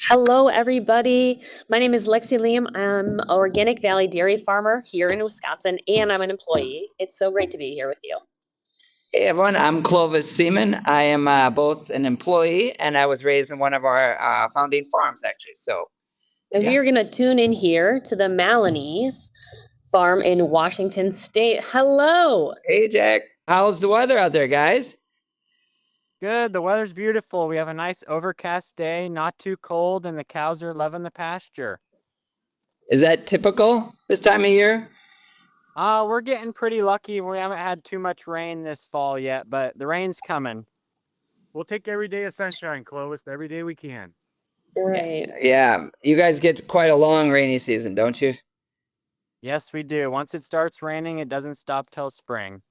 Hello, everybody. My name is Lexi Liam. I'm an Organic Valley dairy farmer here in Wisconsin, and I'm an employee. It's so great to be here with you. Hey everyone, I'm Clovis Seaman. I am both an employee and I was raised in one of our founding farms, actually. So, And we yeah. are going to tune in here to the Mallonees farm in Washington State. Hello. Hey Jack, how's the weather out there, guys? Good. The weather's beautiful. We have a nice overcast day, not too cold, and the cows are loving the pasture. Is that typical this time of year? We're getting pretty lucky. We haven't had too much rain this fall yet, but the rain's coming. We'll take every day of sunshine, Clovis, every day we can. Right. Yeah, you guys get quite a long rainy season, don't you? Yes, we do. Once it starts raining, it doesn't stop till spring.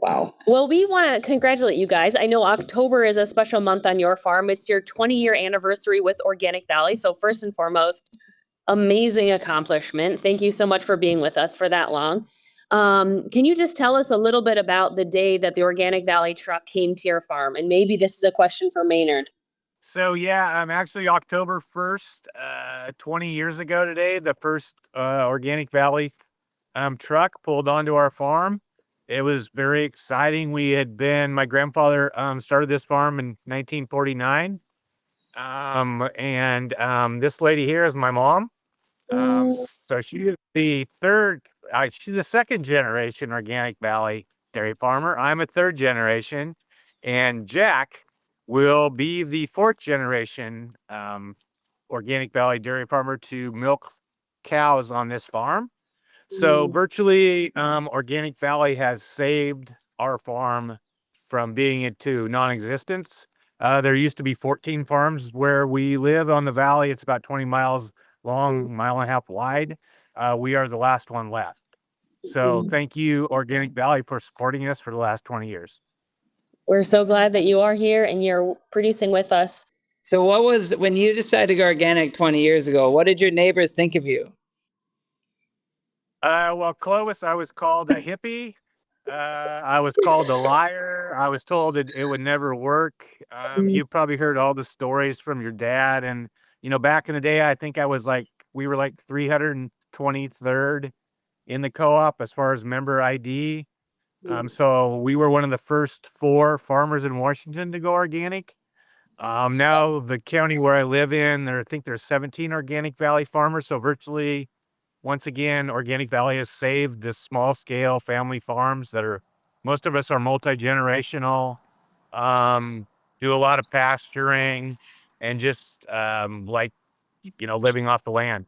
Wow. Well, we want to congratulate you guys. I know October is a special month on your farm. It's your 20-year anniversary with Organic Valley. So, first and foremost, amazing accomplishment. Thank you so much for being with us for that long. Can you just tell us a little bit about the day that the Organic Valley truck came to your farm? And maybe this is a question for Maynard. So yeah, actually October 1st, 20 years ago today, the first Organic Valley truck pulled onto our farm. It was very exciting. My grandfather started this farm in 1949. This lady here is my mom. So she is she's the second generation Organic Valley dairy farmer. I'm a third generation, and Jack will be the fourth generation Organic Valley dairy farmer to milk cows on this farm. So virtually, Organic Valley has saved our farm from being into non-existence. There used to be 14 farms where we live on the valley. It's about 20 miles long, mile and a half wide. We are the last one left. So thank you, Organic Valley, for supporting us for the last 20 years. We're so glad that you are here and you're producing with us. So, when you decided to go organic 20 years ago, what did your neighbors think of you? Well, Clovis, I was called a hippie. I was called a liar. I was told it would never work. You probably heard all the stories from your dad. And, back in the day, I think we were like 323rd in the co-op as far as member ID. So we were one of the first 4 farmers in Washington to go organic. Now the county where I live in, I think there's 17 Organic Valley farmers. So virtually, once again, Organic Valley has saved the small scale family farms most of us are multi-generational, do a lot of pasturing and just living off the land.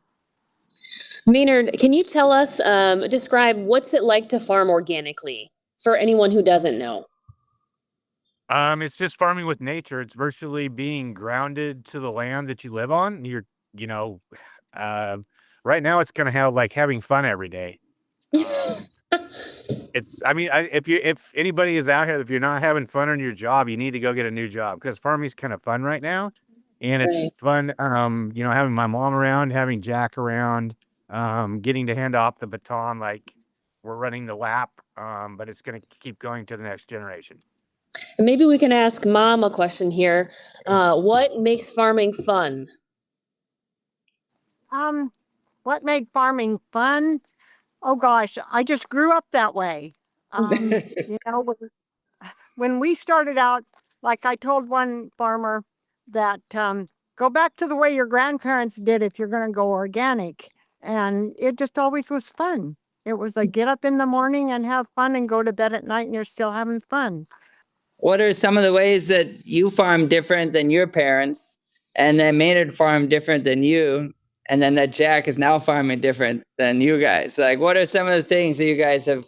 Maynard, can you tell us, describe what's it like to farm organically for anyone who doesn't know? It's just farming with nature. It's virtually being grounded to the land that you live on. You know, right now it's kind of like having fun every day. If anybody is out here, if you're not having fun on your job, you need to go get a new job because farming's kind of fun right now. And it's Right. fun, having my mom around, having Jack around, getting to hand off the baton like we're running the lap. But it's going to keep going to the next generation. Maybe we can ask Mom a question here. What makes farming fun? What made farming fun? Oh gosh, I just grew up that way. You know, when we started out, like I told one farmer that go back to the way your grandparents did if you're going to go organic. And it just always was fun. It was like get up in the morning and have fun and go to bed at night and you're still having fun. What are some of the ways that you farm different than your parents, and then Maynard farmed different than you, and then that Jack is now farming different than you guys? Like, what are some of the things that you guys have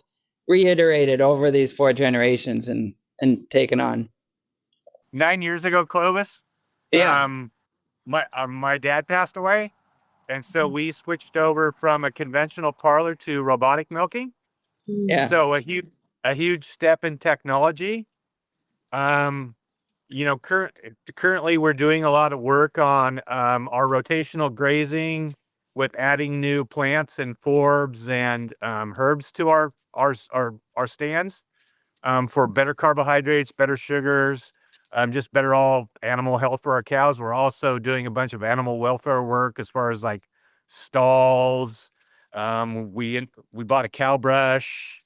reiterated over these 4 generations and taken on? 9 years ago, Clovis, Yeah. my dad passed away. And so we switched over from a conventional parlor to robotic milking. Yeah. So a huge step in technology. Currently we're doing a lot of work on our rotational grazing with adding new plants and forbs and herbs to our stands for better carbohydrates, better sugars, just better all animal health for our cows. We're also doing a bunch of animal welfare work as far as like stalls. We bought a cow brush.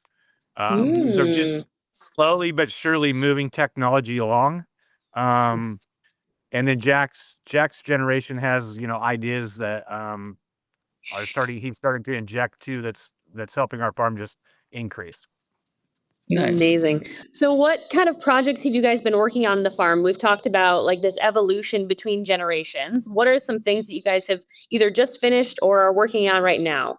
So just slowly but surely moving technology along. And then Jack's generation has, ideas that he's starting to inject too, that's helping our farm just increase. Nice. Amazing. So what kind of projects have you guys been working on the farm? We've talked about like this evolution between generations. What are some things that you guys have either just finished or are working on right now?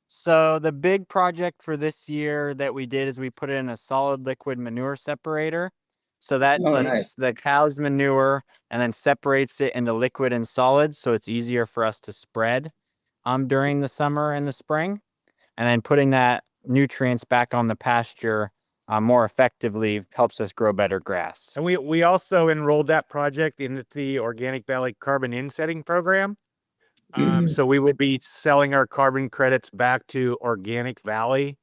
So the big project for this year that we did is we put in a solid liquid manure separator. So that Oh, takes nice. the cow's manure and then separates it into liquid and solids, so it's easier for us to spread during the summer and the spring. And then putting that nutrients back on the pasture more effectively helps us grow better grass. And we also enrolled that project into the Organic Valley Carbon Insetting Program. So we would be selling our carbon credits back to Organic Valley.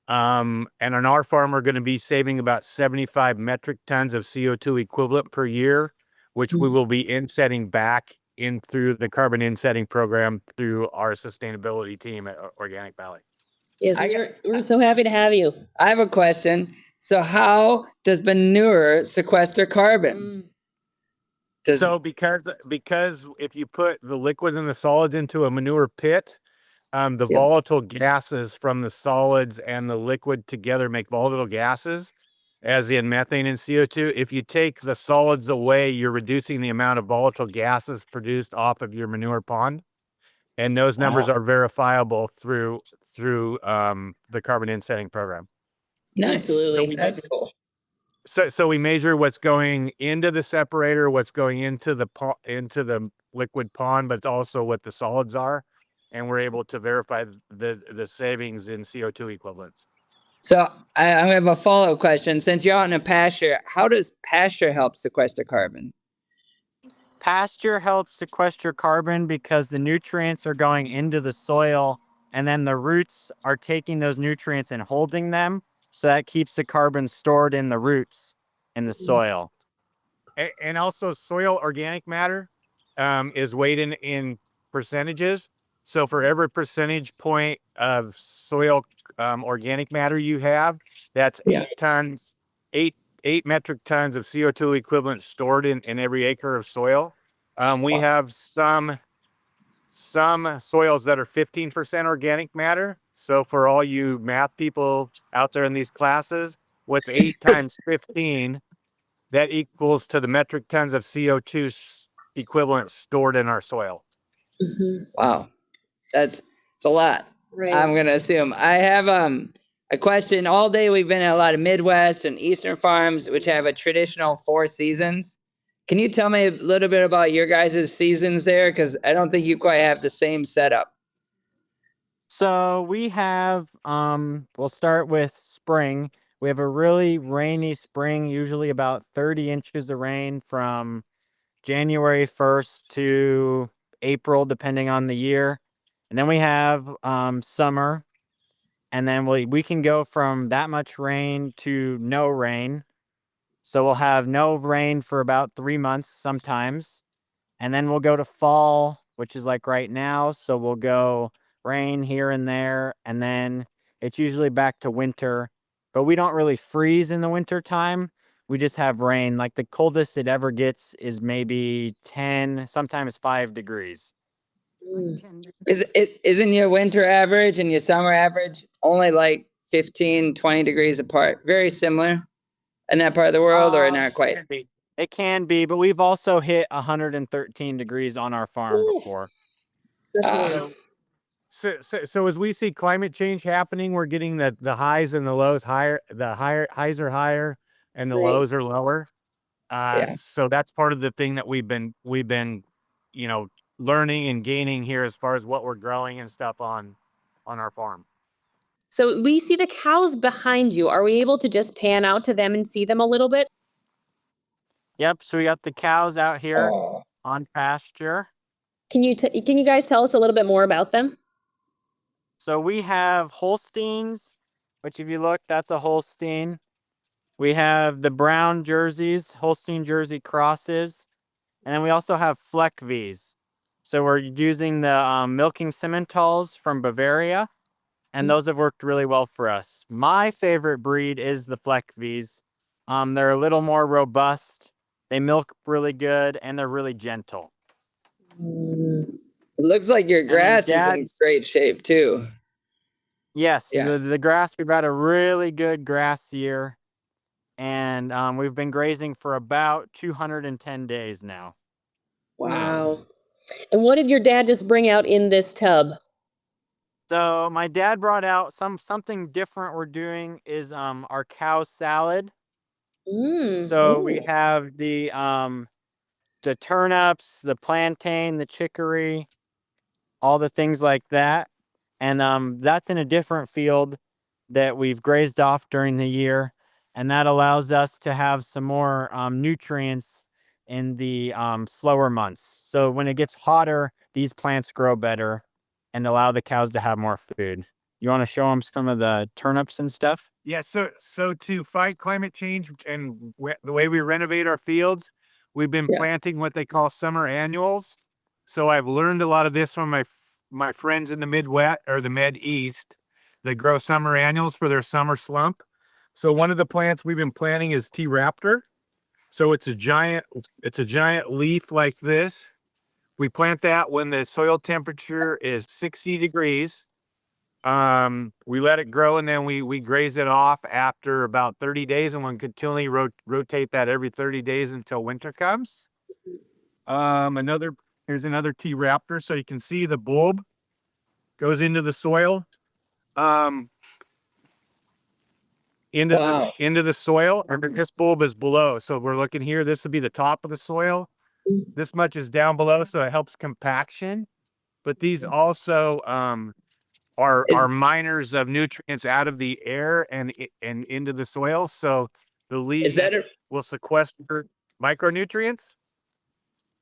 And on our farm, we're going to be saving about 75 metric tons of CO2 equivalent per year, which we will be insetting back in through the carbon insetting program through our sustainability team at Organic Valley. Yes, we're so happy to have you. I have a question. So how does manure sequester carbon? So because if you put the liquid and the solids into a manure pit, the volatile gases from the solids and the liquid together make volatile gases, as in methane and CO2. If you take the solids away, you're reducing the amount of volatile gases produced off of your manure pond. And those numbers are verifiable through the carbon insetting program. Nice. Absolutely. That's cool. So we measure what's going into the separator, what's going into the liquid pond, but it's also what the solids are, and we're able to verify the savings in CO2 equivalents. So I have a follow-up question. Since you're out in a pasture, how does pasture help sequester carbon? Pasture helps sequester carbon because the nutrients are going into the soil and then the roots are taking those nutrients and holding them. So that keeps the carbon stored in the roots in the soil. And also soil organic matter is weighed in percentages. So for every percentage point of soil organic matter you have, that's 8 metric tons of CO2 equivalent stored in every acre of soil. We have some soils that are 15% organic matter. So for all you math people out there in these classes, what's 8 times 15? That equals to the metric tons of CO2 equivalent stored in our soil. Wow, it's a lot. Right. I'm gonna assume. I have a question. All day we've been at a lot of Midwest and Eastern farms, which have a traditional 4 seasons. Can you tell me a little bit about your guys' seasons there? Because I don't think you quite have the same setup. So we have, we'll start with spring. We have a really rainy spring, usually about 30 inches of rain from January 1st to April, depending on the year. And then we have summer. And then we can go from that much rain to no rain. So we'll have no rain for about 3 months sometimes. And then we'll go to fall, which is like right now. So we'll go rain here and there. And then it's usually back to winter. But we don't really freeze in the winter time. We just have rain. Like the coldest it ever gets is maybe 10, sometimes 5 degrees. Isn't your winter average and your summer average only like 15, 20 degrees apart? Very similar in that part of the world, or not quite? It can be, but we've also hit 113 degrees on our farm before. So as we see climate change happening, we're getting the highs and the lows higher. Highs are higher and the lows are lower. So that's part of the thing that we've been learning and gaining here as far as what we're growing and stuff on our farm. So we see the cows behind you. Are we able to just pan out to them and see them a little bit? Yep. So we got the cows out here on pasture. Can you guys tell us a little bit more about them? So we have Holsteins, which if you look, that's a Holstein. We have the brown jerseys, Holstein Jersey crosses, and then we also have Fleck V's. So we're using the milking Simmentals from Bavaria, and those have worked really well for us. My favorite breed is the Fleck V's. They're a little more robust. They milk really good, and they're really gentle. It looks like your And then grass is in Dad's- great shape too. Yes, Yeah. the grass, we've had a really good grass year, and we've been grazing for about 210 days now. Wow. And what did your dad just bring out in this tub? So my dad brought out something different we're doing is our cow salad. So we have the turnips, the plantain, the chicory, all the things like that. And that's in a different field that we've grazed off during the year. And that allows us to have some more nutrients in the slower months. So when it gets hotter, these plants grow better and allow the cows to have more food. You want to show them some of the turnips and stuff? Yeah, so to fight climate change and the way we renovate our fields, we've been planting what they call summer annuals. So I've learned a lot of this from my friends in the Midwest or the Med East that grow summer annuals for their summer slump. So one of the plants we've been planting is T Raptor. So it's a giant leaf like this. We plant that when the soil temperature is 60 degrees. We let it grow and then we graze it off after about 30 days, and we'll continually rotate that every 30 days until winter comes. Here's another T Raptor. So you can see the bulb goes into the soil. Into the soil, and this bulb is below. So we're looking here, this would be the top of the soil. This much is down below, so it helps compaction. But these also are miners of nutrients out of the air and into the soil. So the leaves will sequester micronutrients,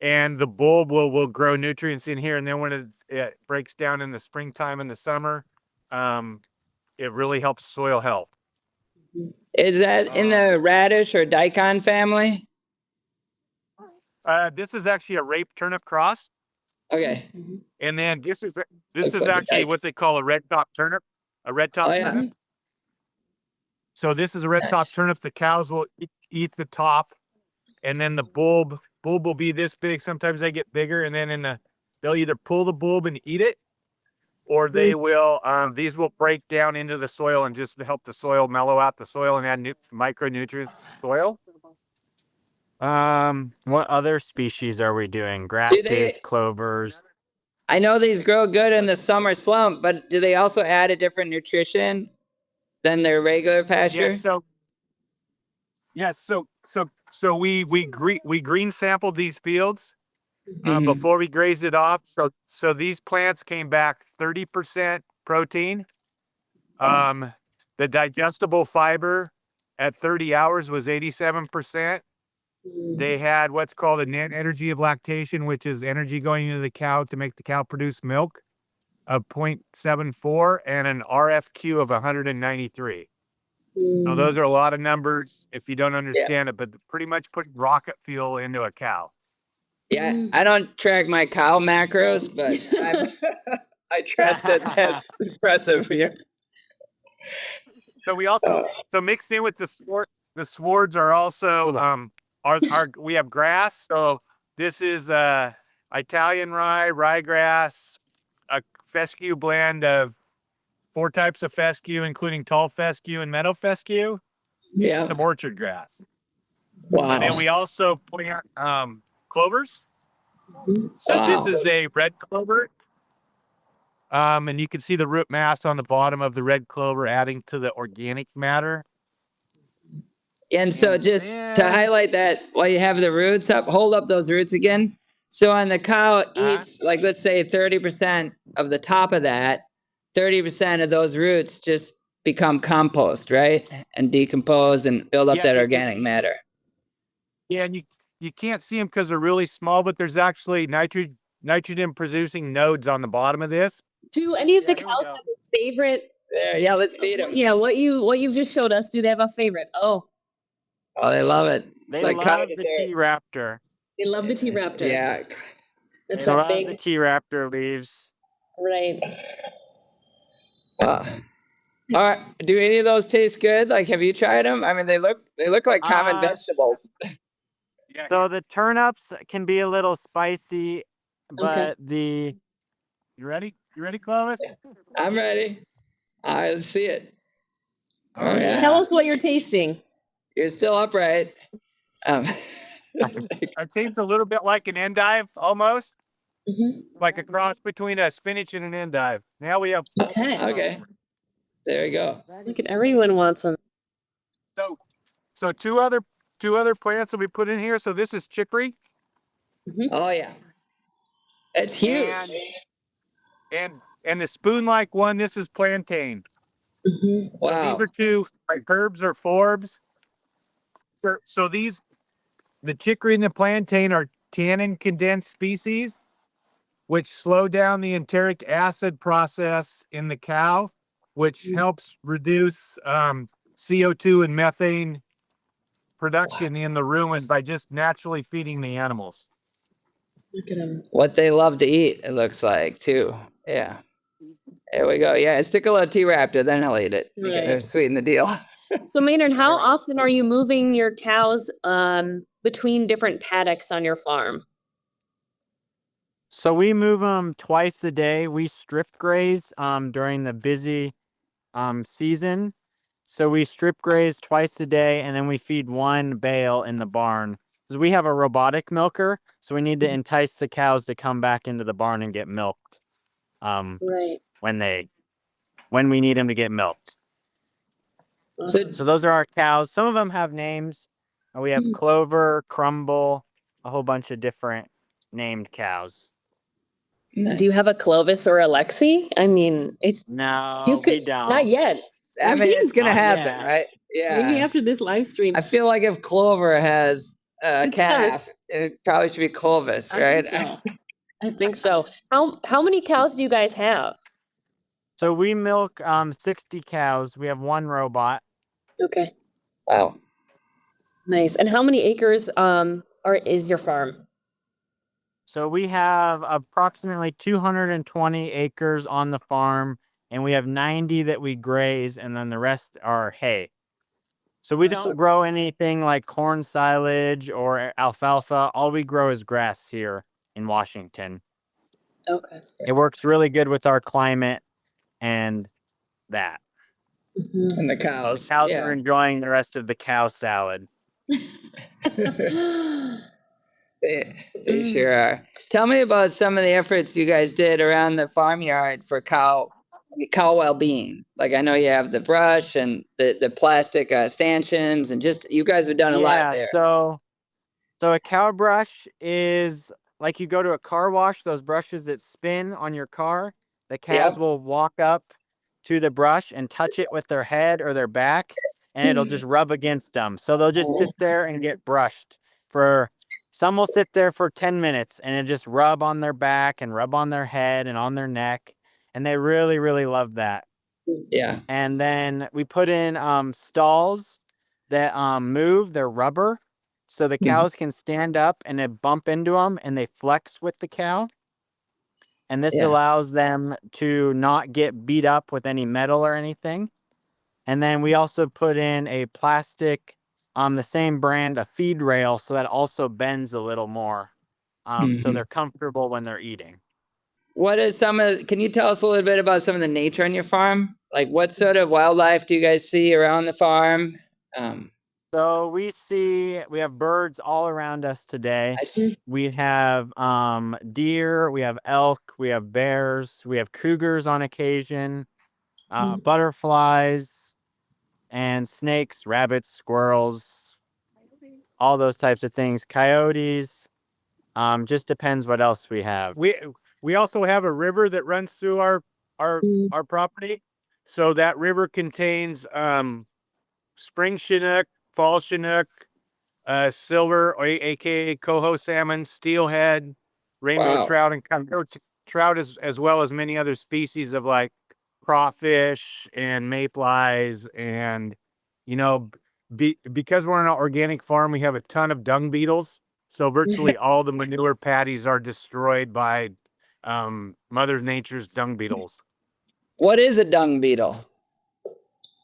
and the bulb will grow nutrients in here. And then when it breaks down in the springtime and the summer, it really helps soil health. Is that in the radish or daikon family? This is actually a rape turnip cross. Okay. And then this is Looks like actually a what they call a red top turnip. A red top turnip. So this is a red top turnip. The cows will eat the top, and then the bulb will be this big. Sometimes they get bigger, and then they'll either pull the bulb and eat it, or they will these will break down into the soil and just help the soil mellow out the soil and add micronutrients to the soil. What other species are we doing? Grasses, clovers. I know these grow good in the summer slump, but do they also add a different nutrition than their regular pasture? So we green sampled these fields before we grazed it off. So these plants came back 30% protein. The digestible fiber at 30 hours was 87%. They had what's called a net energy of lactation, which is energy going into the cow to make the cow produce milk, of 0.74, and an RFQ of 193. So those are a lot of numbers if you don't understand it, but pretty much put rocket fuel into a cow. Yeah, I don't track my cow macros, but I trust that that's impressive here. So we also mixed in with the swards are also we have grass. So this is Italian ryegrass, a fescue blend of 4 types of fescue, including tall fescue and meadow fescue. Yeah. Some orchard grass. Wow. And then we also plant clovers. So this is a red clover. And you can see the root mass on the bottom of the red clover adding to the organic matter. And so just to highlight that, while you have the roots up, hold up those roots again. So when the cow eats, like let's say 30% of the top of that, 30% of those roots just become compost, right? And decompose and build up that organic matter. Yeah, and you can't see them because they're really small, but there's actually nitrogen producing nodes on the bottom of this. Do any of the cows have a favorite? Yeah, let's feed them. Yeah, what you've just showed us. Do they have a favorite? Oh, Oh, they love it. It's They like kind of love the dessert. T-Raptor. They love the T-Raptor. Yeah. That's They that love the big, T-Raptor leaves. right? All right. Do any of those taste good? Like, have you tried them? I mean, they look like common vegetables. Yeah. So the turnips can be a little spicy, Okay. but the You ready? You ready, Clovis? I'm ready. All right, let's see it. Oh yeah. Tell us what you're tasting. You're still upright. Our team's a little bit like an endive, almost Mhm. like a cross between a spinach and an endive. Now we have Okay. Okay. There we go. Look at everyone wants them. so two other plants that we put in here. So this is chicory, Oh yeah. It's huge. and the spoon-like one. This is plantain. Mhm. So Wow. these are two like herbs or forbs. So these, the chicory and the plantain, are tannin condensed species, which slow down the enteric acid process in the cow, which helps reduce CO2 and methane production in the rumen by just naturally feeding the animals. Look at them. What they love to eat, it looks like too. Yeah. There we go. Yeah, stick a little T-Raptor, then he'll eat it. Right. Sweeten the deal. So Maynard, how often are you moving your cows between different paddocks on your farm? So we move them twice a day. We strip graze during the busy season. So we strip graze twice a day, and then we feed one bale in the barn. Because we have a robotic milker, so we need to entice the cows to come back into the barn and get milked Right. when we need them to get milked. Awesome. So those are our cows. Some of them have names. We have Clover, Crumble, a whole bunch of different named cows. Do you have a Clovis or a Lexi? I mean, it's No, we don't. not yet. I mean, it's gonna Not happen, yet. right? Maybe Yeah. after this live stream. I feel like if Clover has a It calf, does. it probably should be Clovis, I right? think so. I think so. How many cows do you guys have? So we milk 60 cows. We have one robot. Okay. Wow. Nice. And how many acres is your farm? So we have approximately 220 acres on the farm, and we have 90 that we graze, and then the rest are hay. So we Awesome. don't grow anything like corn silage or alfalfa. All we grow is grass here in Washington. Okay. It works really good with our climate and that. Mhm. And the The cows. cows Yeah. are enjoying the rest of the cow salad. They sure are. Tell me about some of the efforts you guys did around the farmyard for cow well-being. Like, I know you have the brush and the plastic stanchions, and just you guys have done a lot there. So a cow brush is like you go to a car wash, those brushes that spin on your car. The cows Yep. will walk up to the brush and touch it with their head or their back, and it'll just rub against them. So they'll just sit there and get brushed for, some will sit there for 10 minutes and it just rub on their back and rub on their head and on their neck. And they really, really love that. Yeah. And then we put in stalls that move, they're rubber. So the cows can stand up and they bump into them and they flex with the cow. And this Yeah. allows them to not get beat up with any metal or anything. And then we also put in a plastic, the same brand, a feed rail, so that also bends a little more. So they're comfortable when they're eating. What is can you tell us a little bit about some of the nature on your farm? Like, what sort of wildlife do you guys see around the farm? So we have birds all around us today. I see. We have deer, we have elk, we have bears, we have cougars on occasion, butterflies, and snakes, rabbits, squirrels, all those types of things. Coyotes. Just depends what else we have. We also have a river that runs through our property. So that river contains spring chinook, fall chinook, silver, or aka coho salmon, steelhead, rainbow Wow. trout, and trout, as well as many other species of like crawfish and mayflies and because we're on an organic farm, we have a ton of dung beetles. So virtually all the manure patties are destroyed by Mother Nature's dung beetles. What is a dung beetle?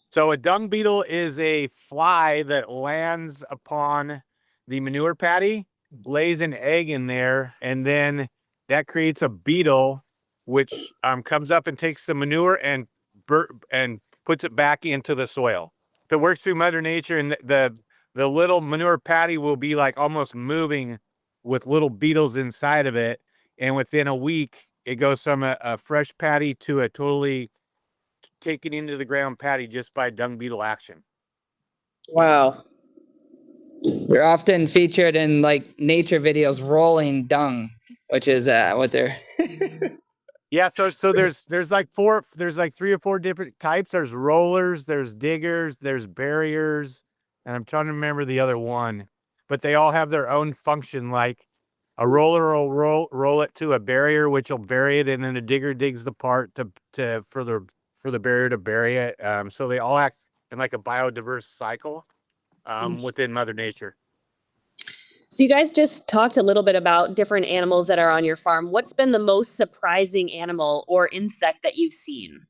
So a dung beetle is a fly that lands upon the manure patty, lays an egg in there, and then that creates a beetle, which comes up and takes the manure and puts it back into the soil. If it works through Mother Nature, and the little manure patty will be like almost moving with little beetles inside of it, and within a week, it goes from a fresh patty to a totally taken into the ground patty just by dung beetle action. Wow. They're often featured in like nature videos rolling dung, which is what they're Yeah, so there's like three or four different types. There's rollers, there's diggers, there's barriers, and I'm trying to remember the other one. But they all have their own function. Like a roller will roll it to a barrier, which will bury it, and then a digger digs the part for the barrier to bury it. So they all act in like a biodiverse cycle within Mother Nature. So you guys just talked a little bit about different animals that are on your farm. What's been the most surprising animal or insect that you've seen?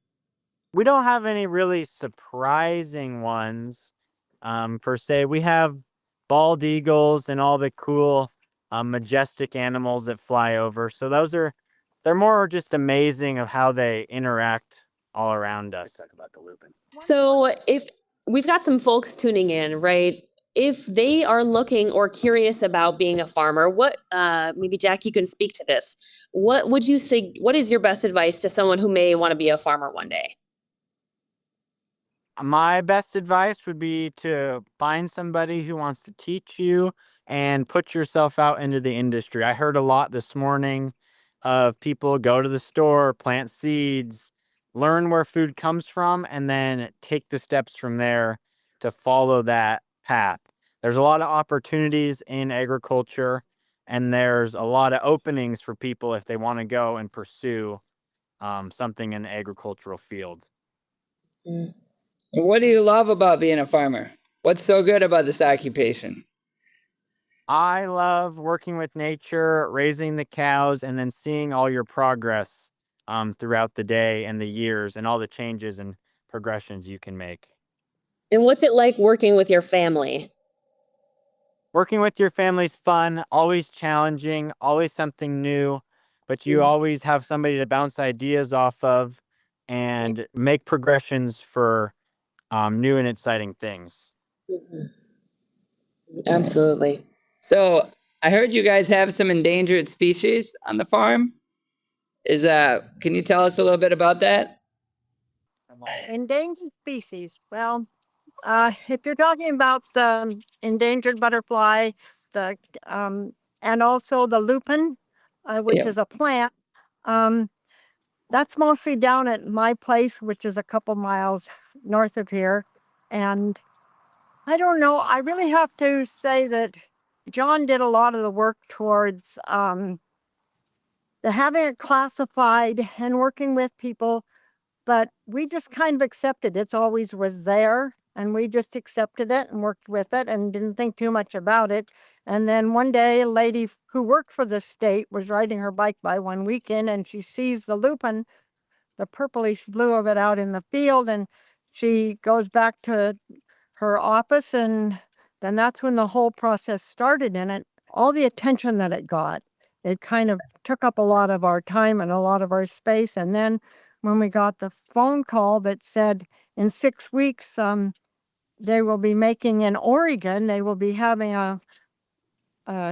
We don't have any really surprising ones, per se. We have bald eagles and all the cool, majestic animals that fly over. So they're more just amazing of how they interact all around us. Talk about the lupin. So if we've got some folks tuning in, right? If they are looking or curious about being a farmer, what maybe Jack, you can speak to this. What would you say? What is your best advice to someone who may want to be a farmer one day? My best advice would be to find somebody who wants to teach you and put yourself out into the industry. I heard a lot this morning of people go to the store, plant seeds, learn where food comes from, and then take the steps from there to follow that path. There's a lot of opportunities in agriculture, and there's a lot of openings for people if they want to go and pursue something in the agricultural field. What do you love about being a farmer? What's so good about this occupation? I love working with nature, raising the cows, and then seeing all your progress throughout the day and the years and all the changes and progressions you can make. And what's it like working with your family? Working with your family's fun, always challenging, always something new, but you always have somebody to bounce ideas off of and make progressions for new and exciting things. Absolutely. So I heard you guys have some endangered species on the farm. Can you tell us a little bit about that? Endangered species. Well, if you're talking about the endangered butterfly, the and also the lupin, which Yeah. is a plant, that's mostly down at my place, which is a couple miles north of here. And I don't know. I really have to say that John did a lot of the work towards the having it classified and working with people, but we just kind of accepted it's always was there, and we just accepted it and worked with it and didn't think too much about it. And then one day, a lady who worked for the state was riding her bike by one weekend, and she sees the lupin, the purplish blue of it, out in the field, and she goes back to her office, and then that's when the whole process started. And it, all the attention that it got, it kind of took up a lot of our time and a lot of our space. And then when we got the phone call that said in 6 weeks, they will be making in Oregon, they will be having a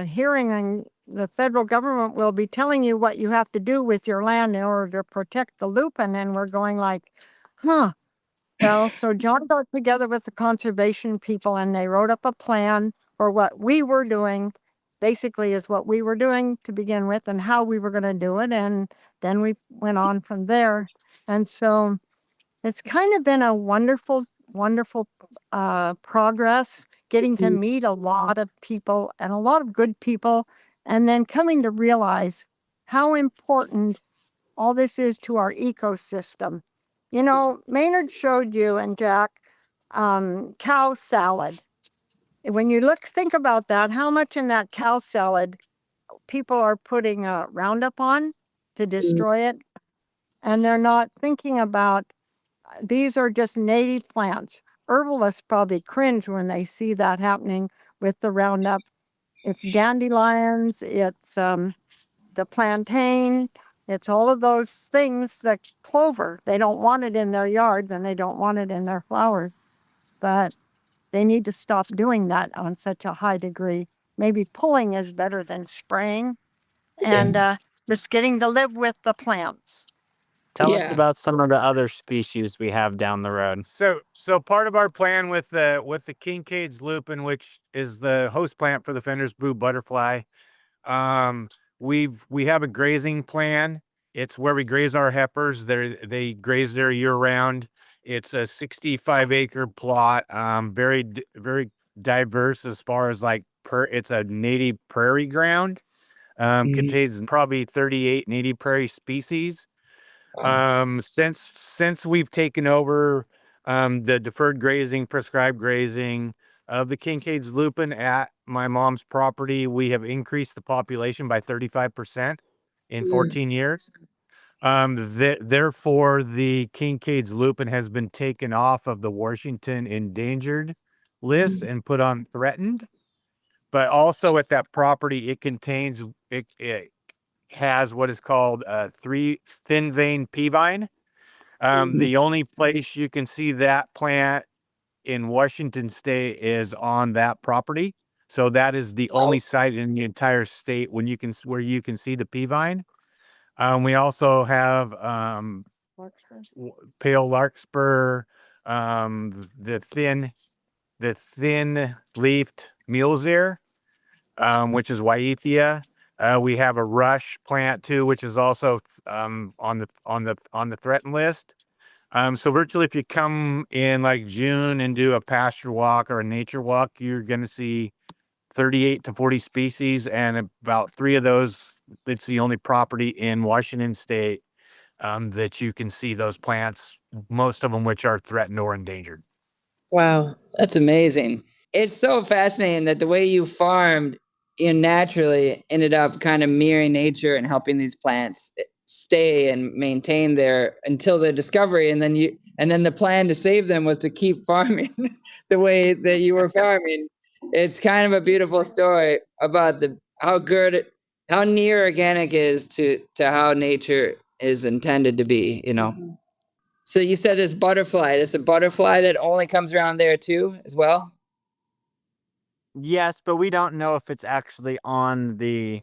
hearing, and the federal government will be telling you what you have to do with your land in order to protect the lupin. And we're going like, huh. Well, so John got together with the conservation people, and they wrote up a plan for what we were doing, basically is what we were doing to begin with and how we were going to do it. And then we went on from there. And so it's kind of been a wonderful, wonderful progress, getting to meet a lot of people and a lot of good people, and then coming to realize how important all this is to our ecosystem. You know, Maynard showed you, and Jack, cow salad. when you think about that, how much in that cow salad people are putting Roundup on to destroy it, and they're not thinking about these are just native plants. Herbalists probably cringe when they see that happening with the Roundup. It's dandelions, it's the plantain, it's all of those things, the clover. They don't want it in their yards and they don't want it in their flowers. But they need to stop doing that on such a high degree. Maybe pulling is better than spraying, and just getting to live with the plants. Tell us Yeah. about some of the other species we have down the road. So part of our plan with the Kincaid's lupin, which is the host plant for the Fender's blue butterfly, we have a grazing plan. It's where we graze our heifers. They graze there year round. It's a 65-acre plot, very diverse as far as like it's a native prairie ground. Contains probably 38 native prairie species. Since we've taken over the deferred grazing, prescribed grazing of the Kincaid's lupin at my mom's property, we have increased the population by 35% in 14 years. Therefore, the Kincaid's lupin has been taken off of the Washington endangered list and put on threatened. But also at that property, it has what is called three thin vein pea vine. The only place you can see that plant in Washington state is on that property. So that is the only site in the entire state where you can see the pea vine. We also have pale larkspur, the thin leafed mule's ear, which is Wyethia. We have a rush plant too, which is also on the threatened list. So virtually, if you come in like June and do a pasture walk or a nature walk, you're going to see 38 to 40 species, and about 3 of those. It's the only property in Washington state that you can see those plants, most of them which are threatened or endangered. Wow, that's amazing. It's so fascinating that the way you farmed, you naturally ended up kind of mirroring nature and helping these plants stay and maintain their until their discovery, and then the plan to save them was to keep farming the way that you were farming. It's kind of a beautiful story about how near organic is to how nature is intended to be, you know. So you said this butterfly. There's a butterfly that only comes around there too, as well? Yes, but we don't know if it's actually on the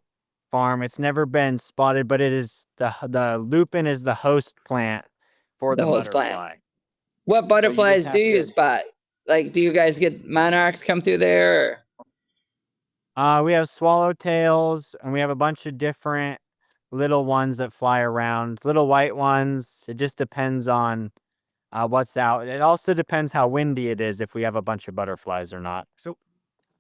farm. It's never been spotted, but it is the lupin is the host plant for The the host plant. butterfly. What butterflies have do you to- spot? Like, do you guys get monarchs come through there? We have swallowtails, and we have a bunch of different little ones that fly around, little white ones. It just depends on what's out. It also depends how windy it is, if we have a bunch of butterflies or not.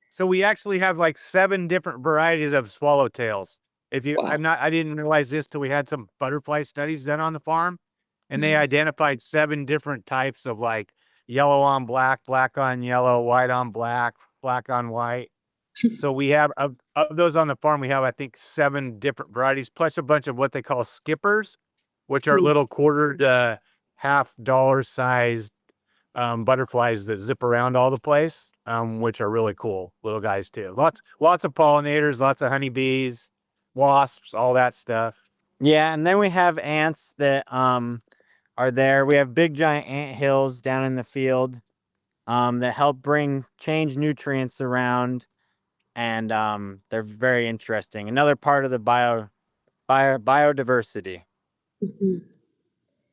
So we actually have like 7 different varieties of swallowtails. Wow. I didn't realize this till we had some butterfly studies done on the farm, and they identified 7 different types of like yellow on black, black on yellow, white on black, black on white. So we have of those on the farm, we have I think 7 different varieties, plus a bunch of what they call skippers, which are little quarter to half dollar sized butterflies that zip around all the place, which are really cool little guys too. Lots of pollinators, lots of honeybees, wasps, all that stuff. Yeah, and then we have ants that are there. We have big giant ant hills down in the field that help change nutrients around, and they're very interesting. Another part of the biodiversity.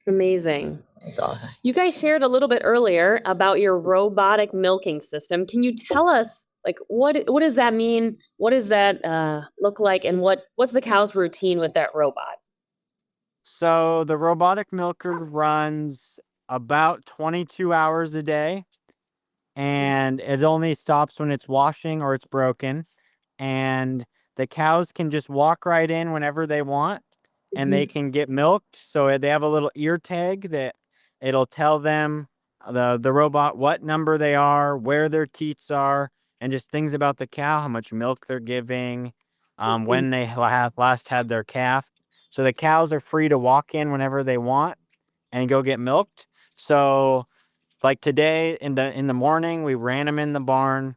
Amazing. That's awesome. You guys shared a little bit earlier about your robotic milking system. Can you tell us, like, what does that mean? What does that look like? And what's the cow's routine with that robot? So the robotic milker runs about 22 hours a day, and it only stops when it's washing or it's broken. And the cows can just walk right in whenever they want, and they can get milked. So they have a little ear tag that it'll tell them, the robot, what number they are, where their teats are, and just things about the cow, how much milk they're giving, when they have last had their calf. So the cows are free to walk in whenever they want and go get milked. So like today in the morning, we ran them in the barn,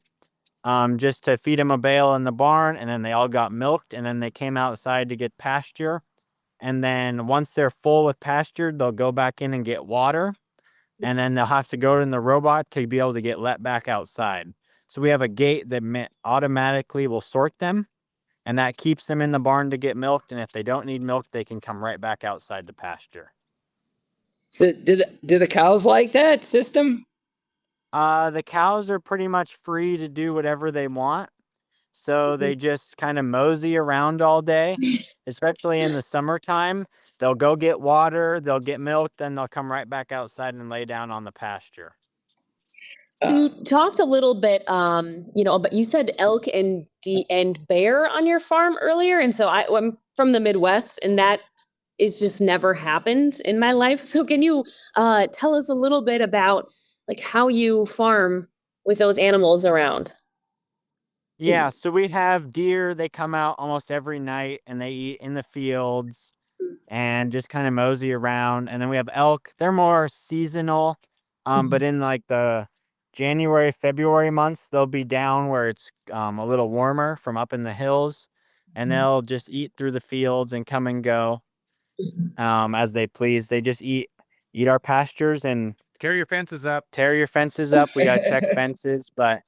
just to feed them a bale in the barn, and then they all got milked, and then they came outside to get pasture. And then once they're full with pasture, they'll go back in and get water, and then they'll have to go in the robot to be able to get let back outside. So we have a gate that automatically will sort them, and that keeps them in the barn to get milked. And if they don't need milk, they can come right back outside to pasture. So do the cows like that system? The cows are pretty much free to do whatever they want. So they just kind of mosey around all day, especially in the summertime. They'll go get water, they'll get milk, then they'll come right back outside and lay down on the pasture. So you talked a little bit, but you said elk and bear on your farm earlier, and so I'm from the Midwest, and that is just never happened in my life. So can you tell us a little bit about like how you farm with those animals around? Yeah, so we have deer. They come out almost every night and they eat in the fields and just kind of mosey around. And then we have elk. They're more seasonal, but in like the January, February months, they'll be down where it's a little warmer from up in the hills, and they'll just eat through the fields and come and go as they please. They just eat our pastures and Tear your fences up. tear your fences up. We got to check fences, but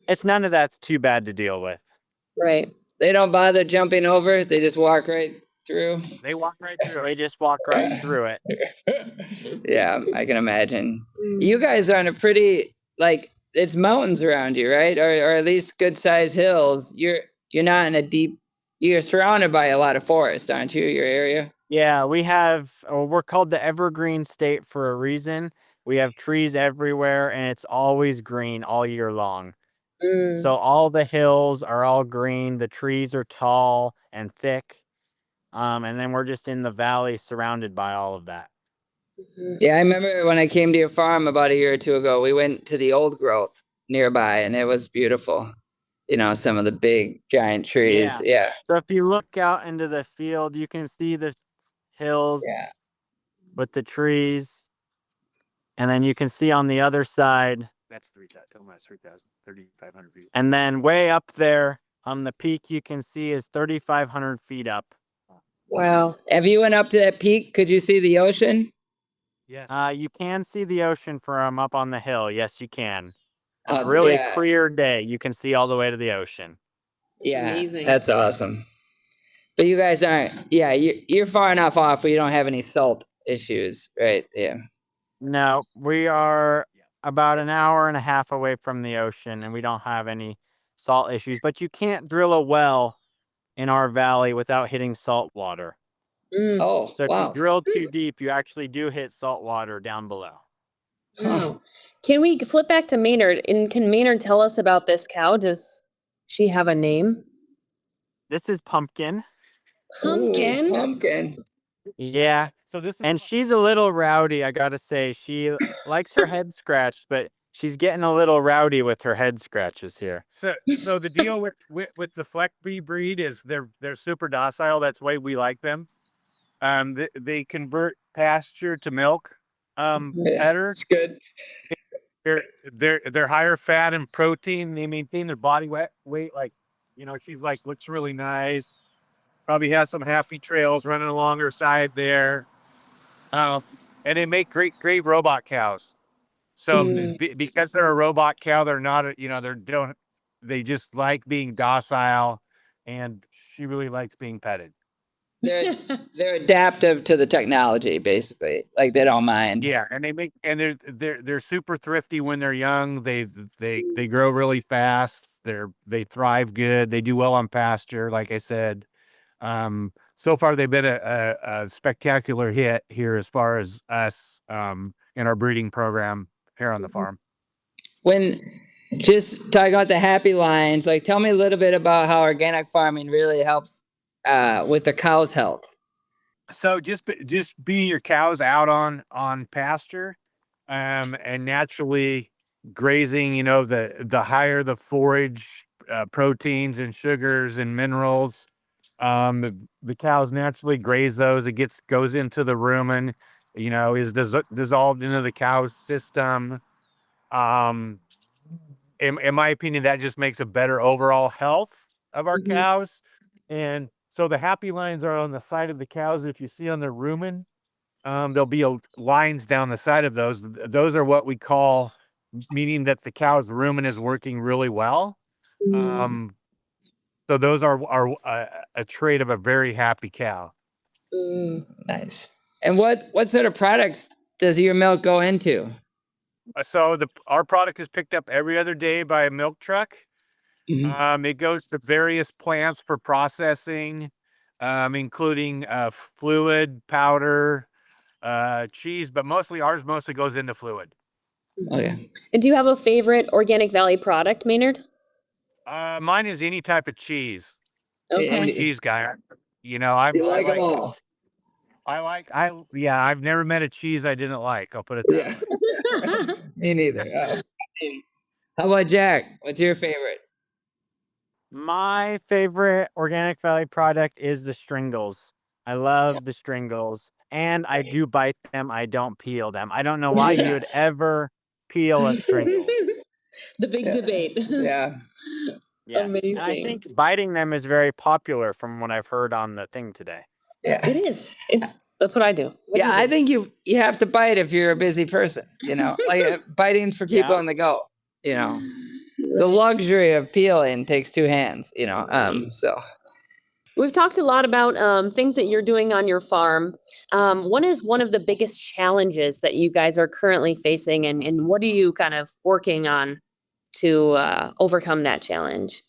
it's none of that's too bad to deal with. Right. They don't bother jumping over. They just walk right through. They walk right through They it. just walk right through it. Yeah, I can imagine. You guys are on a pretty, like, it's mountains around you, right? Or at least good sized hills. You're not in a deep. You're surrounded by a lot of forest, aren't you? Your area. Yeah, we're called the evergreen state for a reason. We have trees everywhere and it's always green all year long. So all the hills are all green. The trees are tall and thick. And then we're just in the valley surrounded by all of that. Yeah, I remember when I came to your farm about a year or two ago, we went to the old growth nearby and it was beautiful. You know, some of the big giant trees. Yeah. So if you look out into the field, you can see the hills with the trees. And then you can see on the other side. That's 3,500 feet. And then way up there on the peak you can see is 3,500 feet up. Wow. Have you went up to that peak? Could you see the ocean? Yes. You can see the ocean from up on the hill. Yes, you can. Oh, Really yeah. clear day. You can see all the way to the ocean. Yeah, Amazing. that's awesome. But you guys aren't. Yeah, you're far enough off where you don't have any salt issues, right? Yeah. No, we are about an hour and a half away from the ocean, and we don't have any salt issues. But you can't drill a well in our valley without hitting salt water. Oh, So if wow. you drill too deep, you actually do hit salt water down below. Wow. Can we flip back to Maynard? And can Maynard tell us about this cow? Does she have a name? This is Pumpkin. Pumpkin? Ooh, pumpkin. Yeah. So this is And she's a little rowdy, I gotta say. She likes her head scratched, but she's getting a little rowdy with her head scratches here. so the deal with the Fleck Bee breed is they're super docile. That's why we like them. They convert pasture to milk better. It's good. They're higher fat and protein. They maintain their body weight. Like, she's like looks really nice. Probably has some happy trails running along her side there. And they make great robot cows. So because they're a robot cow, they're not, they just like being docile, and she really likes being petted. They're adaptive to the technology, basically. Like they don't mind. Yeah, and they're super thrifty when they're young. They grow really fast. They thrive good. They do well on pasture, like I said. So far they've been a spectacular hit here as far as us in our breeding program here on the farm. When just talking about the happy lines, like tell me a little bit about how organic farming really helps with the cow's health. So just be your cows out on pasture, and naturally grazing, the higher the forage, proteins and sugars and minerals, the cows naturally graze those. It goes into the rumen, is dissolved into the cow's system. Um, in my opinion, that just makes a better overall health of our cows. And so the happy lines are on the side of the cows. If you see on the rumen, there'll be lines down the side of those. Those are what we call, meaning that the cow's rumen is working really well. So those are a trait of a very happy cow. Nice. And what sort of products does your milk go into? So our product is picked up every other day by a milk truck. It goes to various plants for processing, including fluid, powder, cheese, but ours mostly goes into fluid. Okay. And do you have a favorite Organic Valley product, Maynard? Mine is any type of cheese. Okay. I'm a cheese guy. You like them all. I've never met a cheese I didn't like. I'll put it that way. Me neither. How about Jack? What's your favorite? My favorite Organic Valley product is the Stringles. I love the Stringles, and I do bite them. I don't peel them. I don't know why you would ever peel a Stringles. The big debate. Yeah. Yes. And I Amazing. think biting them is very popular from what I've heard on the thing today. Yeah. It is. That's what I do. What do Yeah, you I do? think you have to bite if you're a busy person, like biting's for people Yeah. on the go, The luxury of peeling takes two hands, so. We've talked a lot about things that you're doing on your farm. What is one of the biggest challenges that you guys are currently facing, and what are you kind of working on to overcome that challenge?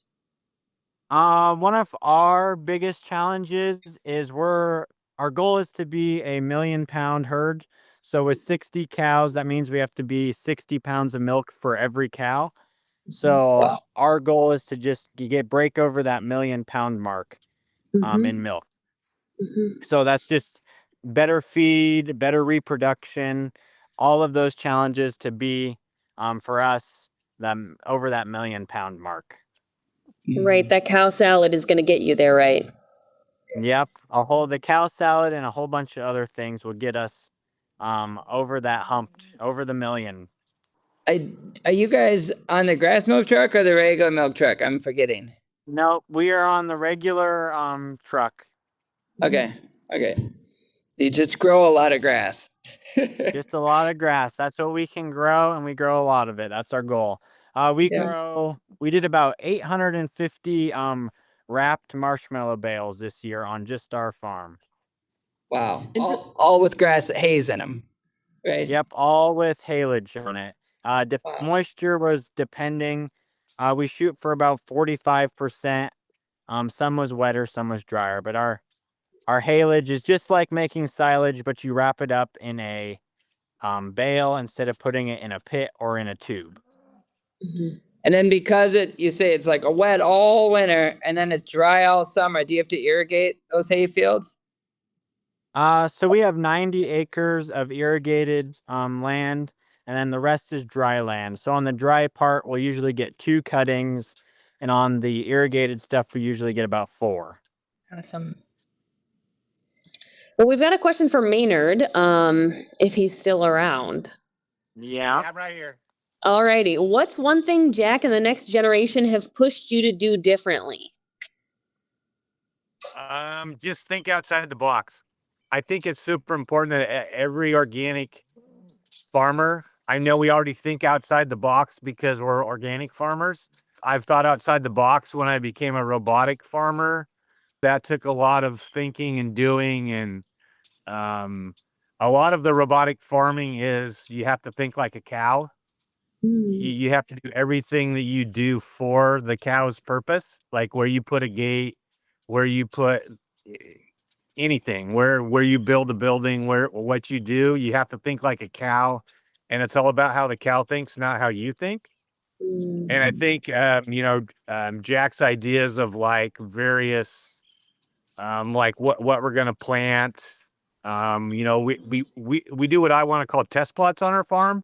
One of our biggest challenges is our goal is to be a 1,000,000-pound herd. So with 60 cows, that means we have to be 60 pounds of milk for every cow. So Wow. our goal is to just break over that 1,000,000-pound mark in milk. So that's just better feed, better reproduction, all of those challenges to be for us over that 1,000,000-pound mark. Right, that cow salad is going to get you there, right? Yep, the cow salad and a whole bunch of other things will get us over that hump, over the 1,000,000. Are you guys on the grass milk truck or the regular milk truck? I'm forgetting. No, we are on the regular truck. Okay. You just grow a lot of grass. Just a lot of grass. That's what we can grow, and we grow a lot of it. That's our goal. We did about 850 wrapped marshmallow bales this year on just our farm. Wow. All with grass haze in them, right? Yep, all with haylage on it. Wow. Moisture was depending. We shoot for about 45%. Some was wetter, some was drier, but our haylage is just like making silage, but you wrap it up in a bale instead of putting it in a pit or in a tube. And then because you say it's like a wet all winter and then it's dry all summer, do you have to irrigate those hay fields? So we have 90 acres of irrigated land, and then the rest is dry land. So on the dry part, we'll usually get 2 cuttings, and on the irrigated stuff, we usually get about 4. Awesome. Well, we've got a question for Maynard, if he's still around. Yeah. I'm right here. All righty. What's one thing Jack and the next generation have pushed you to do differently? Just think outside the box. I think it's super important that every organic farmer, I know we already think outside the box because we're organic farmers. I've thought outside the box when I became a robotic farmer. That took a lot of thinking and doing, and a lot of the robotic farming is you have to think like a cow. You have to do everything that you do for the cow's purpose, like where you put a gate, where you put anything, where you build a building, what you do, you have to think like a cow, and it's all about how the cow thinks, not how you think. And I think Jack's ideas of like various like what we're gonna plant. We do what I want to call test plots on our farm.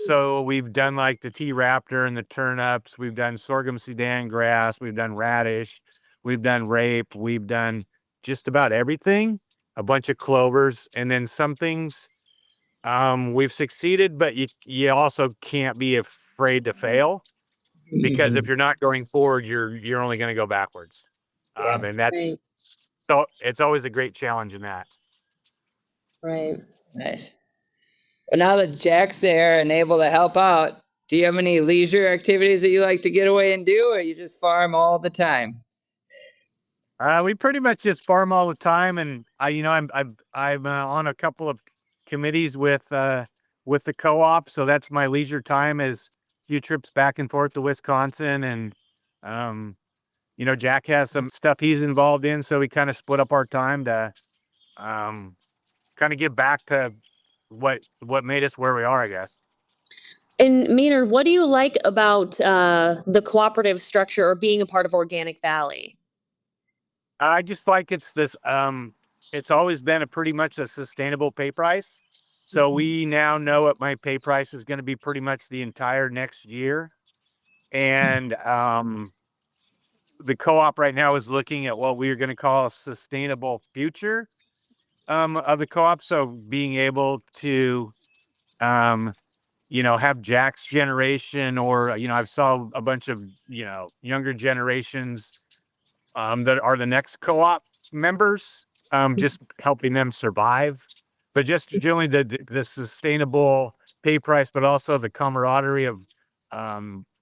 So we've done like the tea raptor and the turnips. We've done sorghum Sudan grass. We've done radish. We've done rape. We've done just about everything. A bunch of clovers, and then some things we've succeeded, but you also can't be afraid to fail, because if you're not going forward, you're only going to go backwards. Yeah. And that's so it's always a great challenge in that. Right. Nice. Well, now that Jack's there and able to help out, do you have any leisure activities that you like to get away and do, or you just farm all the time? We pretty much just farm all the time, and I'm on a couple of committees with the co-op, so that's my leisure time, is a few trips back and forth to Wisconsin, and Jack has some stuff he's involved in, so we kind of split up our time to kind of get back to what made us where we are, I guess. And Maynard, what do you like about the cooperative structure or being a part of Organic Valley? I just like it's always been pretty much a sustainable pay price. So we now know what my pay price is going to be pretty much the entire next year. And the co-op right now is looking at what we are going to call a sustainable future of the co-op. So being able to, have Jack's generation, or, I've saw a bunch of, younger generations that are the next co-op members, just helping them survive, but just generally the sustainable pay price, but also the camaraderie of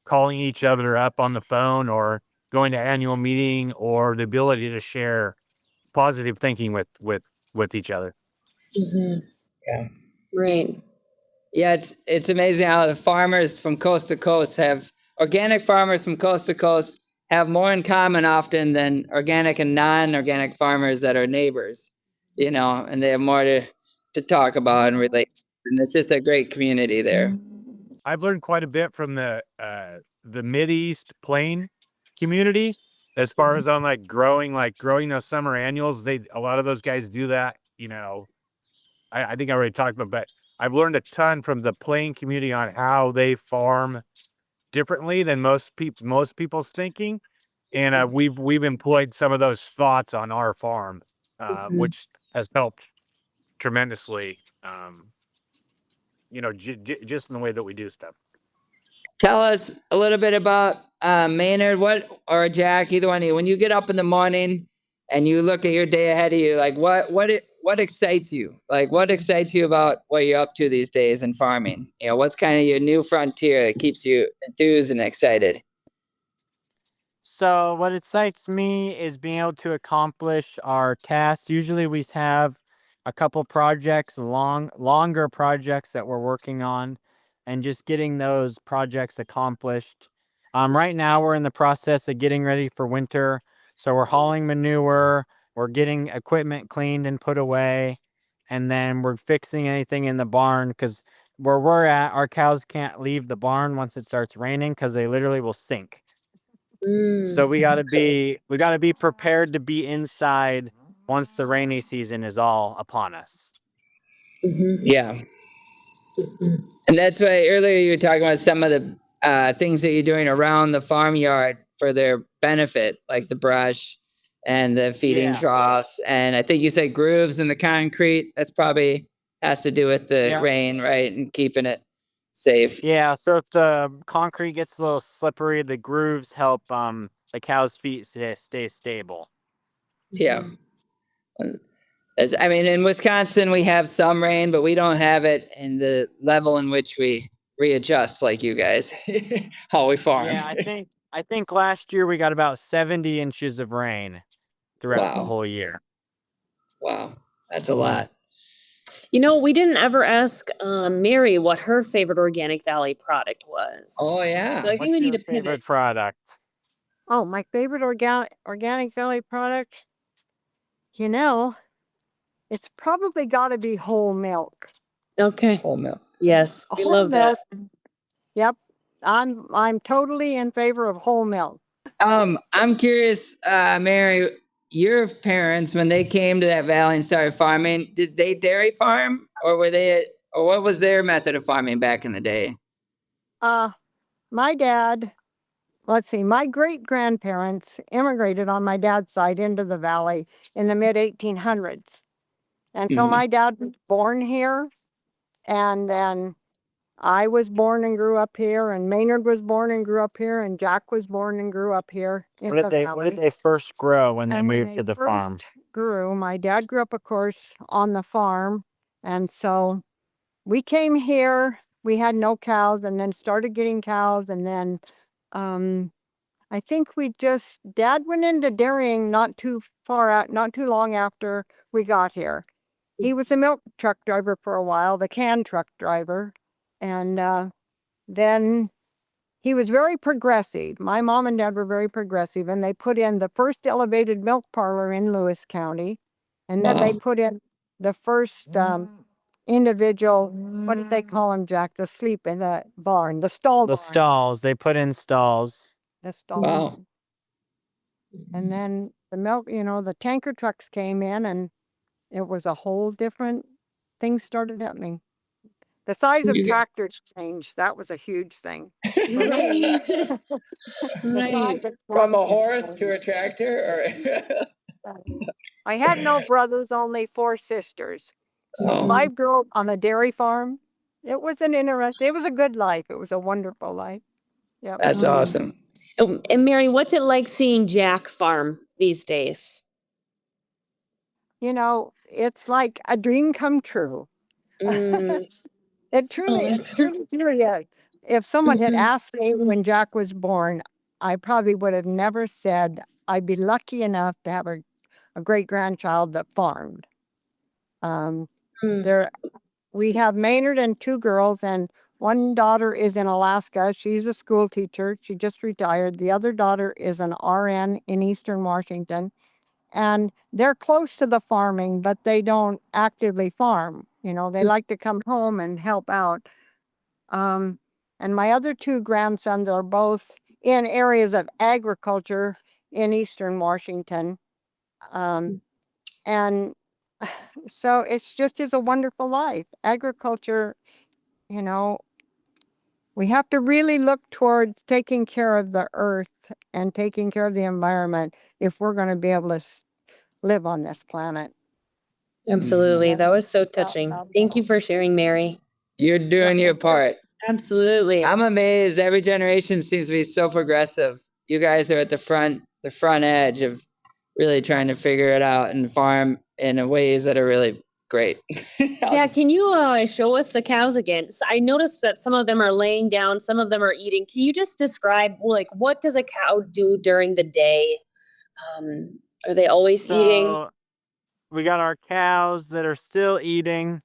calling each other up on the phone, or going to annual meeting, or the ability to share positive thinking with each other. Mm-hmm. Yeah. Right. Yeah, it's amazing how the farmers from coast to coast organic farmers from coast to coast have more in common often than organic and non-organic farmers that are neighbors, and they have more to talk about and relate. And it's just a great community there. I've learned quite a bit from the Mideast Plain community, as far as on growing those summer annuals. A lot of those guys do that. I think I already talked about, but I've learned a ton from the Plain community on how they farm differently than most people's thinking, and we've employed some of those thoughts on our farm, which has helped tremendously. Just in the way that we do stuff. Tell us a little bit about Maynard, or Jack, either one of you. When you get up in the morning and you look at your day ahead of you, like what excites you? Like, what excites you about what you're up to these days in farming? What's kind of your new frontier that keeps you enthused and excited? So what excites me is being able to accomplish our tasks. Usually we have a couple projects, longer projects that we're working on, and just getting those projects accomplished. Right now we're in the process of getting ready for winter. So we're hauling manure, we're getting equipment cleaned and put away, and then we're fixing anything in the barn, because where we're at, our cows can't leave the barn once it starts raining, because they literally will sink. So we gotta be prepared to be inside once the rainy season is all upon us. Yeah. And that's why earlier you were talking about some of the things that you're doing around the farmyard for their benefit, like the brush and the feeding troughs. And I think you said grooves in the concrete. That's probably has to do with the rain, right? And keeping it safe. Yeah, so if the concrete gets a little slippery, the grooves help the cow's feet stay stable. Yeah. In Wisconsin, we have some rain, but we don't have it in the level in which we readjust like you guys, how we farm. Yeah, I think last year we got about 70 inches of rain throughout the whole year. Wow, that's a lot. We didn't ever ask Mary what her favorite Organic Valley product was. Oh, yeah. So I think we need to pivot. Favorite product? Oh, my favorite Organic Valley product? It's probably got to be whole milk. Okay. Whole milk. Yes, we Whole love that. milk. Yep. I'm totally in favor of whole milk. I'm curious, Mary, your parents, when they came to that valley and started farming, did they dairy farm, or what was their method of farming back in the day? My dad, let's see, my great grandparents immigrated on my dad's side into the valley in the mid 1800s. And so Mhm. my dad was born here, and then I was born and grew up here, and Maynard was born and grew up here, and Jack was born and grew up here in What the did valley. they farm grow when they And when moved they to the farm? first grew, my dad grew up, of course, on the farm. And so we came here, we had no cows, and then started getting cows. And then I think Dad went into dairying not too long after we got here. He was a milk truck driver for a while, the can truck driver. And then he was very progressive. My mom and dad were very progressive, and they put in the first elevated milk parlor in Lewis County. And then they Wow. put in the first individual, what did they call him, Jack? The sleep in the barn, the stall The barn. stalls. They put in stalls. The stall Wow. barn. And then the milk, the tanker trucks came in, and it was a whole different thing started happening. The size of You get- tractors changed. That was a huge thing. For me, the Right. size of From a tractors horse to a changed. tractor, I had no brothers, only 4 sisters. So Oh. 5 girls on a dairy farm. It was it was a good life. It was a wonderful life. Yep. That's Oh. awesome. And Mary, what's it like seeing Jack farm these days? It's like a dream come true. Mm. It truly that's- is. If someone had Mhm. asked me when Jack was born, I probably would have never said I'd be lucky enough to have a great grandchild that farmed. Mm. We have Maynard and 2 girls, and one daughter is in Alaska. She's a school teacher. She just retired. The other daughter is an RN in Eastern Washington. And they're close to the farming, but they don't actively farm. They like to come home and help out. And my other 2 grandsons are both in areas of agriculture in Eastern Washington. And so is a wonderful life. Agriculture, you know, we have to really look towards taking care of the earth and taking care of the environment if we're going to be able to live on this planet. Absolutely. That was so Yeah, touching. Thank you for sharing, Mary. You're doing your part. Absolutely. I'm amazed. Every generation seems to be so progressive. You guys are at the front edge of really trying to figure it out and farm in ways that are really great. Jack, can you show us the cows again? So I noticed that some of them are laying down, some of them are eating. Can you just describe, like, what does a cow do during the day? Are they always eating? So we got our cows that are still eating,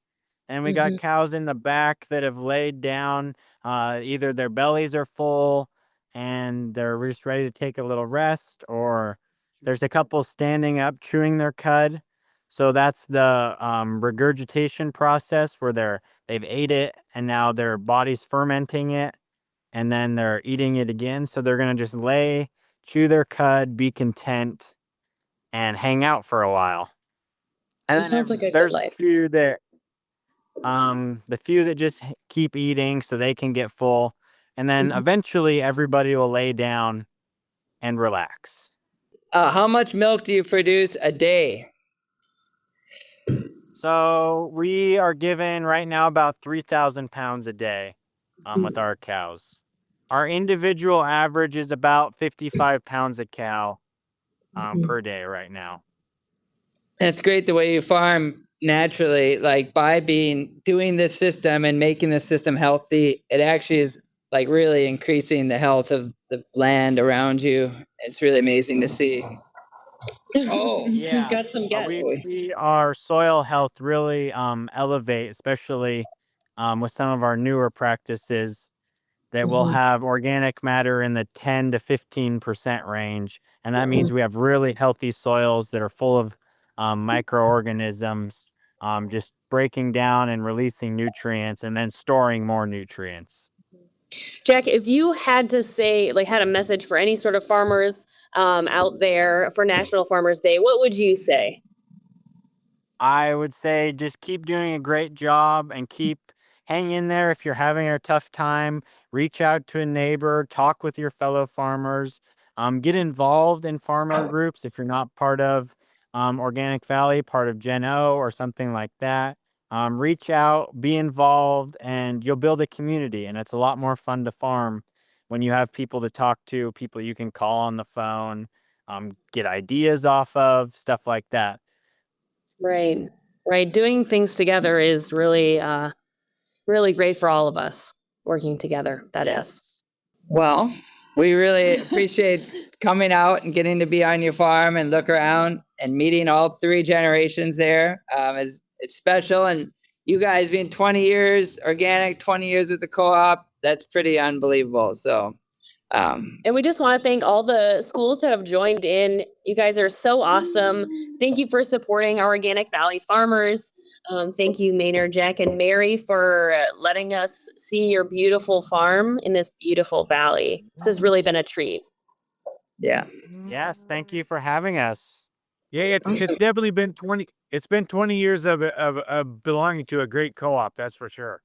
and we got Mhm. cows in the back that have laid down. Either their bellies are full and they're just ready to take a little rest, or there's a couple standing up chewing their cud. So that's the regurgitation process where they've ate it and now their body's fermenting it, and then they're eating it again. So they're gonna just lay, chew their cud, be content, and hang out for a while. And It then sounds like a good there's life. the few that just keep eating so they can get full, and then Mhm. eventually everybody will lay down and relax. How much milk do you produce a day? So we are given right now about 3,000 pounds a day with our cows. Our individual average is about 55 pounds a cow per day right now. It's great the way you farm naturally, like by doing this system and making the system healthy. It actually is like really increasing the health of the land around you. It's really amazing to see. Oh, We've Yeah. got some guests. We see our soil health really elevate, especially with some of our newer practices that will have organic matter in the 10 to 15% range. And that means we have really healthy soils that are full of microorganisms, just breaking down and releasing nutrients and then storing more nutrients. Jack, if you had to say, like, had a message for any sort of farmers out there for National Farmers Day, what would you say? I would say just keep doing a great job and keep hang in there if you're having a tough time. Reach out to a neighbor, talk with your fellow farmers, get involved in farmer groups if you're not part of Organic Valley, part of Gen O or something like that. Reach out, be involved, and you'll build a community. And it's a lot more fun to farm when you have people to talk to, people you can call on the phone, get ideas off of, stuff like that. Right. Right. Doing things together is really, really great for all of us working together. That is. Well, we really appreciate coming out and getting to be on your farm and look around and meeting all 3 generations there. It's special, and you guys being 20 years organic, 20 years with the co-op, that's pretty unbelievable. So, And we just want to thank all the schools that have joined in. You guys are so awesome. Thank you for supporting our Organic Valley farmers. Thank you, Maynard, Jack, and Mary, for letting us see your beautiful farm in this beautiful valley. This has really been a treat. yeah. Yes, thank you for having us. Yeah, it's definitely been 20. It's been 20 years of belonging to a great co-op. That's for sure.